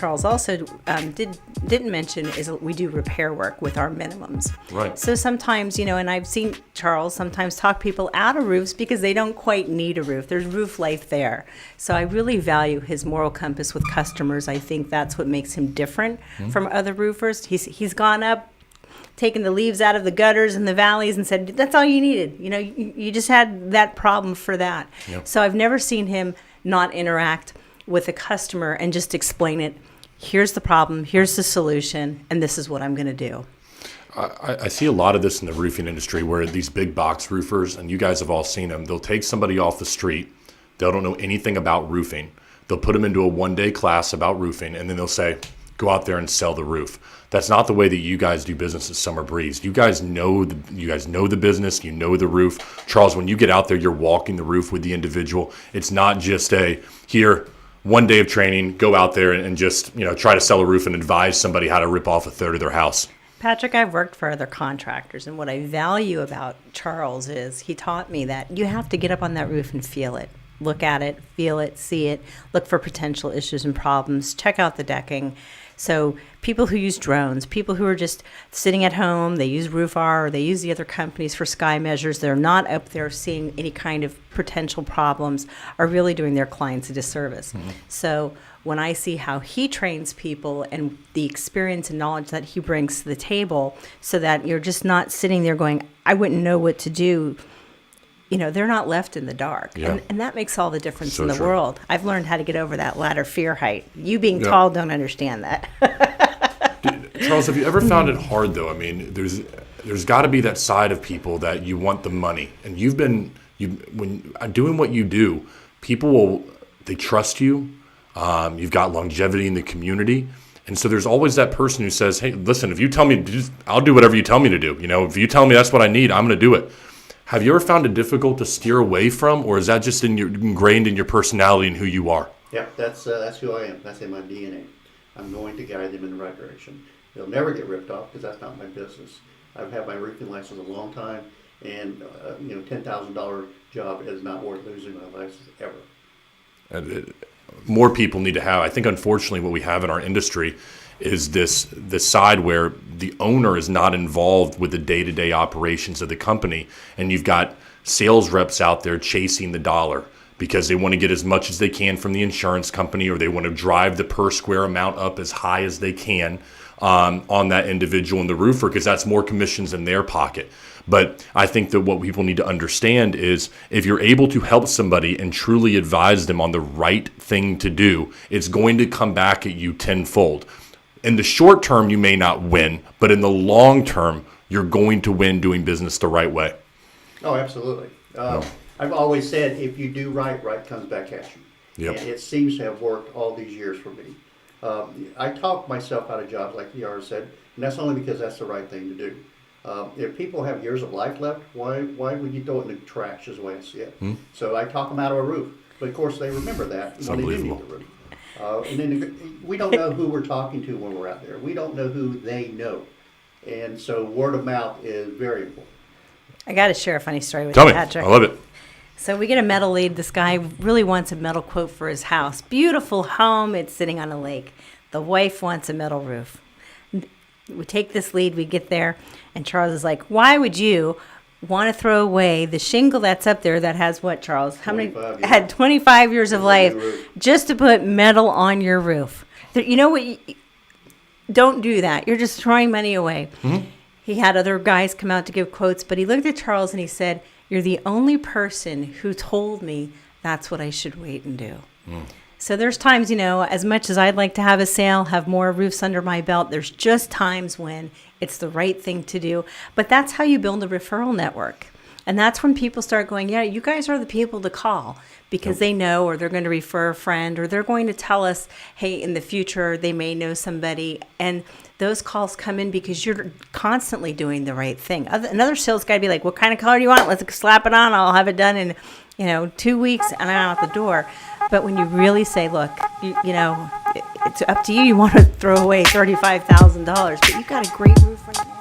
Charles also didn't mention is we do repair work with our minimums. Right. So sometimes, and I've seen Charles sometimes talk people out of roofs because they don't quite need a roof. There's roof life there. So I really value his moral compass with customers. I think that's what makes him different from other roofers. He's gone up, taken the leaves out of the gutters and the valleys and said, that's all you needed. You just had that problem for that. Yep. So I've never seen him not interact with a customer and just explain it. Here's the problem, here's the solution, and this is what I'm going to do. I see a lot of this in the roofing industry where these big box roofers, and you guys have all seen them, they'll take somebody off the street, they don't know anything about roofing. They'll put them into a one-day class about roofing, and then they'll say, go out there and sell the roof. That's not the way that you guys do business at Summer Breeze. You guys know the business, you know the roof. Charles, when you get out there, you're walking the roof with the individual. It's not just here, 1 day of training, go out there and just try to sell a roof and advise somebody how to rip off a third of their house. Patrick, I've worked for other contractors, and what I value about Charles is he taught me that you have to get up on that roof and feel it. Look at it, feel it, see it, look for potential issues and problems, check out the decking. So people who use drones, people who are just sitting at home, they use RoofR or they use the other companies for sky measures, they're not up there seeing any kind of potential problems, are really doing their clients a disservice. Mm-hmm. So when I see how he trains people and the experience and knowledge that he brings to the table so that you're just not sitting there going, I wouldn't know what to do. They're not left in the dark. Yeah. And that makes all the difference So in the true. world. I've learned how to get over that ladder fear height. You being tall don't understand that. Charles, have you ever found it hard, though? I mean, there's got to be that side of people that you want the money. And when doing what you do, they trust you. You've got longevity in the community. And so there's always that person who says, hey, listen, if you tell me, I'll do whatever you tell me to do. If you tell me that's what I need, I'm going to do it. Have you ever found it difficult to steer away from, or is that just ingrained in your personality and who you are? Yeah, that's who I am. That's in my DNA. I'm going to guide them in the right direction. They'll never get ripped off because that's not my business. I've had my roofing license a long time, and $10,000 job is not worth losing my license ever. More people need to have. I think, unfortunately, what we have in our industry is this side where the owner is not involved with the day-to-day operations of the company, and you've got sales reps out there chasing the dollar because they want to get as much as they can from the insurance company, or they want to drive the per square amount up as high as they can on that individual and the roofer, because that's more commissions in their pocket. But I think that what people need to understand is if you're able to help somebody and truly advise them on the right thing to do, it's going to come back at you tenfold. In the short term, you may not win, but in the long term, you're going to win doing business the right way. Oh, absolutely. I've always said if you do right comes back at you. Yep. And it seems to have worked all these years for me. I talk myself out of jobs, like Yara said, and that's only because that's the right thing to do. If people have years of life left, why would you throw it in the trash, is the way I see it? So I talk them out of a roof. But of course, they remember that when they do need the roof. And then we don't know who we're talking to when we're out there. We don't know who they know. And so word of mouth is very important. I got to share a funny story with Tell you, me. Patrick. I love it. So we get a metal lead. This guy really wants a metal quote for his house. Beautiful home. It's sitting on a lake. The wife wants a metal roof. We take this lead. We get there. And Charles is like, why would you want to throw away the shingle that's up there that has what, Charles? How many? Had 25 years of life just to put metal on your roof. You know what? Don't do that. You're just throwing money away. Mm-hmm. He had other guys come out to give quotes, but he looked at Charles and he said, you're the only person who told me that's what I should wait and do. So there's times, as much as I'd like to have a sale, have more roofs under my belt, there's just times when it's the right thing to do. But that's how you build a referral network. And that's when people start going, yeah, you guys are the people to call, because they know, or they're going to refer a friend, or they're going to tell us, hey, in the future, they may know somebody. And those calls come in because you're constantly doing the right thing. Another sales guy would be like, what kind of color do you want? Let's slap it on. I'll have it done in 2 weeks, and I'm out the door. But when you really say, look, it's up to you. You want to throw away $35,000, but you've got a great roof right now.